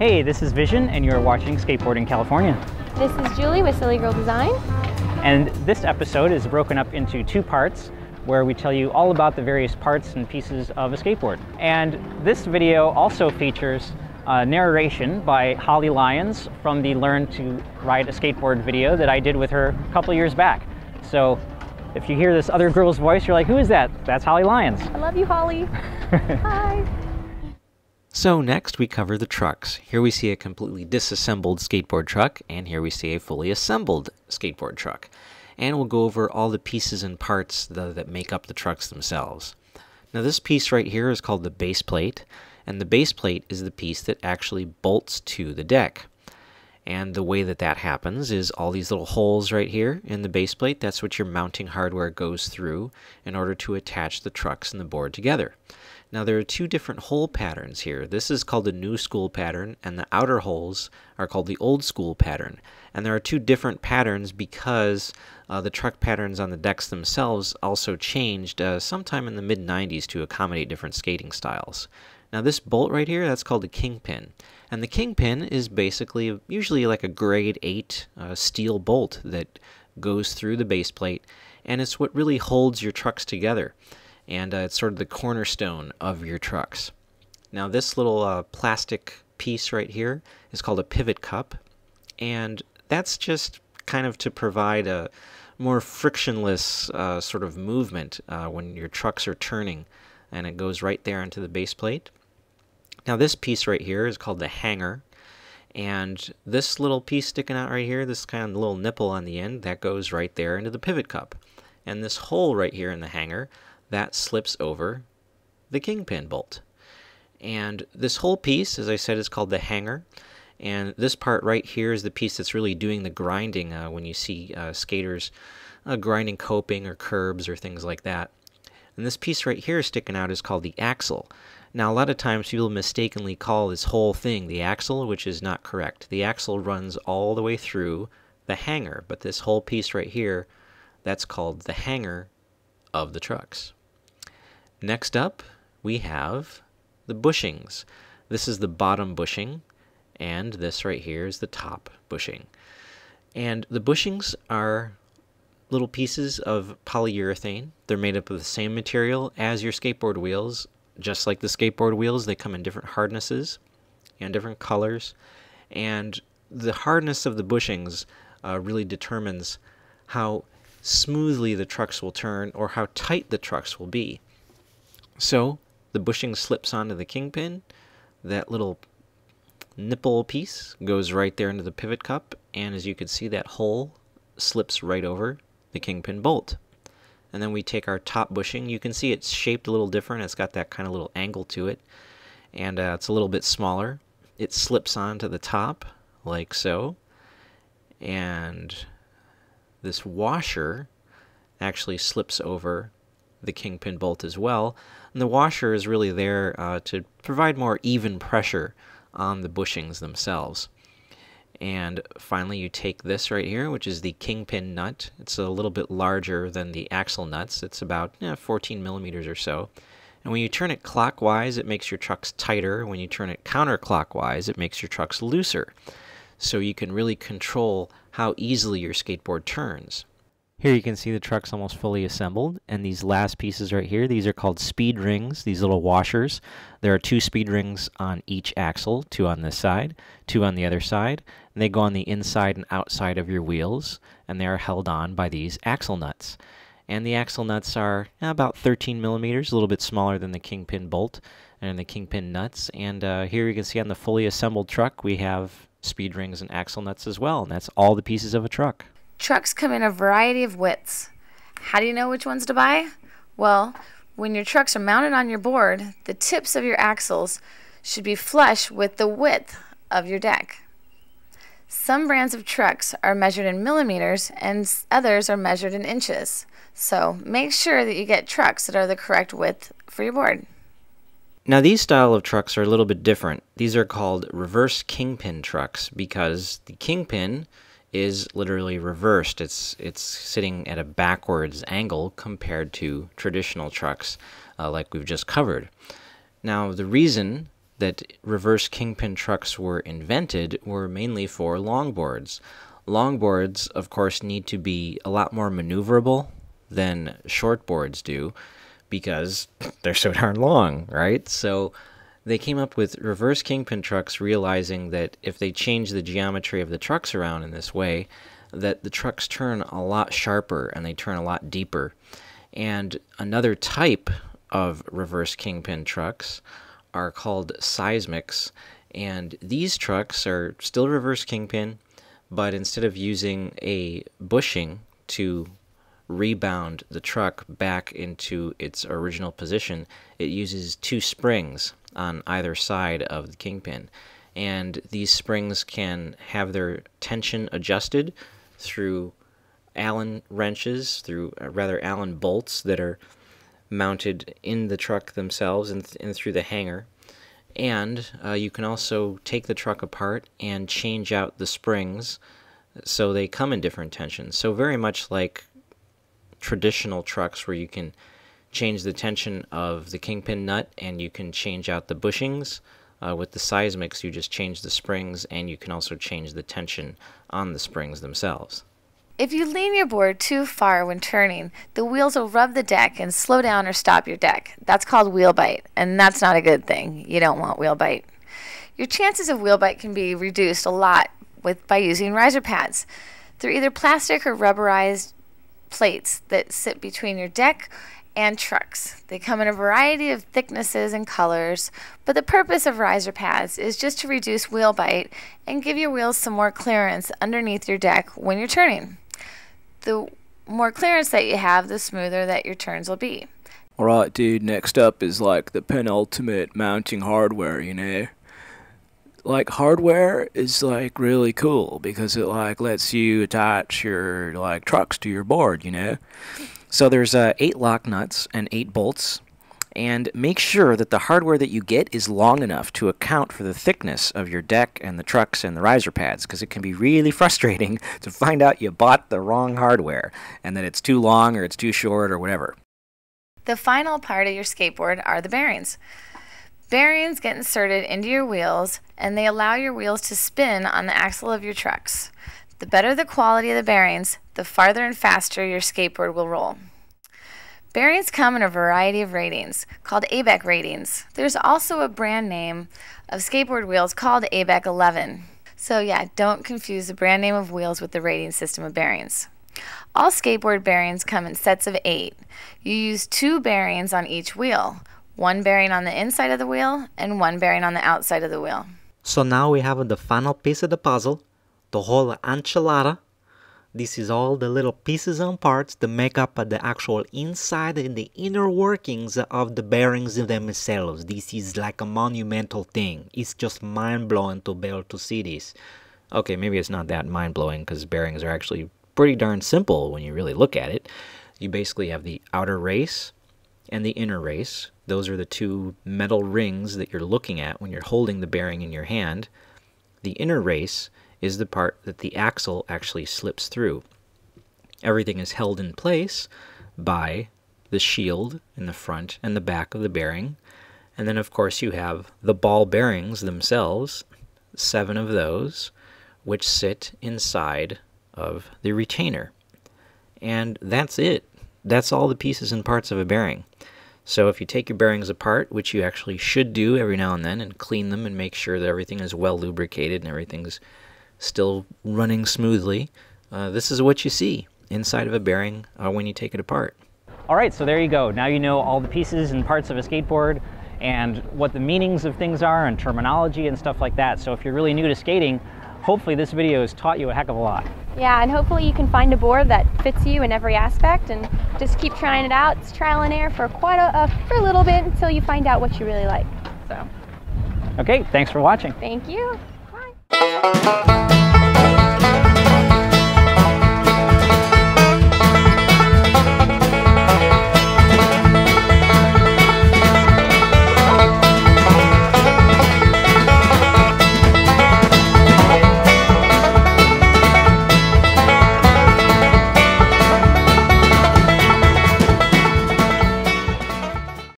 Hey, this is Vision, and you're watching Skateboard in California. This is Julie with Silly Girl Design. And this episode is broken up into two parts where we tell you all about the various parts and pieces of a skateboard. And this video also features narration by Holly Lyons from the Learn to Ride a Skateboard video that I did with her a couple years back. So if you hear this other girl's voice, you're like, who is that? That's Holly Lyons. I love you, Holly. Hi. So next we cover the trucks. Here we see a completely disassembled skateboard truck, and here we see a fully assembled skateboard truck. And we'll go over all the pieces and parts that make up the trucks themselves. Now this piece right here is called the base plate, and the base plate is the piece that actually bolts to the deck. And the way that happens is all these little holes right here in the base plate, that's what your mounting hardware goes through in order to attach the trucks and the board together. Now there are two different hole patterns here. This is called the new school pattern, and the outer holes are called the old school pattern. And there are two different patterns because the truck patterns on the decks themselves also changed sometime in the mid-90s to accommodate different skating styles. Now this bolt right here, that's called a kingpin. And the kingpin is basically usually like a grade 8 steel bolt that goes through the base plate, and it's what really holds your trucks together. And it's sort of the cornerstone of your trucks. Now this little plastic piece right here is called a pivot cup, and that's just kind of to provide a more frictionless sort of movement when your trucks are turning, and it goes right there into the base plate. Now this piece right here is called the hanger, and this little piece sticking out right here, this kind of little nipple on the end, that goes right there into the pivot cup. And this hole right here in the hanger, that slips over the kingpin bolt. And this whole piece, as I said, is called the hanger. And this part right here is the piece that's really doing the grinding when you see skaters grinding coping or curbs or things like that. And this piece right here sticking out is called the axle. Now a lot of times people mistakenly call this whole thing the axle, which is not correct. The axle runs all the way through the hanger, but this whole piece right here, that's called the hanger of the trucks. Next up, we have the bushings. This is the bottom bushing, and this right here is the top bushing. And the bushings are little pieces of polyurethane. They're made up of the same material as your skateboard wheels. Just like the skateboard wheels, they come in different hardnesses and different colors. And the hardness of the bushings really determines how smoothly the trucks will turn or how tight the trucks will be. So the bushing slips onto the kingpin. That little nipple piece goes right there into the pivot cup, and as you can see, that hole slips right over the kingpin bolt. And then we take our top bushing. You can see it's shaped a little different. It's got that kind of little angle to it, and it's a little bit smaller. It slips onto the top like so, and this washer actually slips over the kingpin bolt as well. And the washer is really there to provide more even pressure on the bushings themselves. And finally you take this right here, which is the kingpin nut. It's a little bit larger than the axle nuts. It's about 14 millimeters or so. And when you turn it clockwise, it makes your trucks tighter. When you turn it counterclockwise, it makes your trucks looser. So you can really control how easily your skateboard turns. Here you can see the truck's almost fully assembled, and these last pieces right here, these are called speed rings, these little washers. There are 2 speed rings on each axle, 2 on this side, 2 on the other side, and they go on the inside and outside of your wheels, and they are held on by these axle nuts. And the axle nuts are about 13 millimeters, a little bit smaller than the kingpin bolt and the kingpin nuts. And here you can see on the fully assembled truck, we have speed rings and axle nuts as well, and that's all the pieces of a truck. Trucks come in a variety of widths. How do you know which ones to buy? Well, when your trucks are mounted on your board, the tips of your axles should be flush with the width of your deck. Some brands of trucks are measured in millimeters and others are measured in inches. So make sure that you get trucks that are the correct width for your board. Now these style of trucks are a little bit different. These are called reverse kingpin trucks because the kingpin is literally reversed. It's sitting at a backwards angle compared to traditional trucks like we've just covered. Now the reason that reverse kingpin trucks were invented were mainly for longboards. Longboards, of course, need to be a lot more maneuverable than shortboards do because they're so darn long, right? So they came up with reverse kingpin trucks, realizing that if they change the geometry of the trucks around in this way, that the trucks turn a lot sharper and they turn a lot deeper. And another type of reverse kingpin trucks are called seismics, and these trucks are still reverse kingpin, but instead of using a bushing to rebound the truck back into its original position, it uses two springs on either side of the kingpin. And these springs can have their tension adjusted through Allen wrenches, through Allen bolts that are mounted in the truck themselves and through the hanger. And you can also take the truck apart and change out the springs so they come in different tensions. So very much like traditional trucks where you can change the tension of the kingpin nut and you can change out the bushings. With the seismics, you just change the springs, and you can also change the tension on the springs themselves. If you lean your board too far when turning, the wheels will rub the deck and slow down or stop your deck. That's called wheel bite, and that's not a good thing. You don't want wheel bite. Your chances of wheel bite can be reduced a lot by using riser pads. They're either plastic or rubberized plates that sit between your deck and trucks. They come in a variety of thicknesses and colors, but the purpose of riser pads is just to reduce wheel bite and give your wheels some more clearance underneath your deck when you're turning. The more clearance that you have, the smoother that your turns will be. Alright dude, next up is like the penultimate mounting hardware, you know. Like hardware is like really cool because it like lets you attach your like trucks to your board, you know. So there's 8 lock nuts and 8 bolts, and make sure that the hardware that you get is long enough to account for the thickness of your deck and the trucks and the riser pads, because it can be really frustrating to find out you bought the wrong hardware and that it's too long or it's too short or whatever. The final part of your skateboard are the bearings. Bearings get inserted into your wheels, and they allow your wheels to spin on the axle of your trucks. The better the quality of the bearings, the farther and faster your skateboard will roll. Bearings come in a variety of ratings, called ABEC ratings. There's also a brand name of skateboard wheels called ABEC 11. So yeah, don't confuse the brand name of wheels with the rating system of bearings. All skateboard bearings come in sets of 8. You use 2 bearings on each wheel, 1 bearing on the inside of the wheel and 1 bearing on the outside of the wheel. So now we have the final piece of the puzzle, the whole enchilada. This is all the little pieces and parts that make up the actual inside and the inner workings of the bearings themselves. This is like a monumental thing. It's just mind-blowing to be able to see this. Okay, maybe it's not that mind-blowing because bearings are actually pretty darn simple when you really look at it. You basically have the outer race and the inner race. Those are the 2 metal rings that you're looking at when you're holding the bearing in your hand. The inner race is the part that the axle actually slips through. Everything is held in place by the shield in the front and the back of the bearing. And then of course you have the ball bearings themselves, 7 of those, which sit inside of the retainer. And that's it. That's all the pieces and parts of a bearing. So if you take your bearings apart, which you actually should do every now and then, and clean them and make sure that everything is well lubricated and everything's still running smoothly, this is what you see inside of a bearing when you take it apart. All right, so there you go. Now you know all the pieces and parts of a skateboard and what the meanings of things are and terminology and stuff like that. So if you're really new to skating, hopefully this video has taught you a heck of a lot. Yeah, and hopefully you can find a board that fits you in every aspect and just keep trying it out. It's trial and error for for a little bit until you find out what you really like. So. Okay, thanks for watching. Thank you. Bye.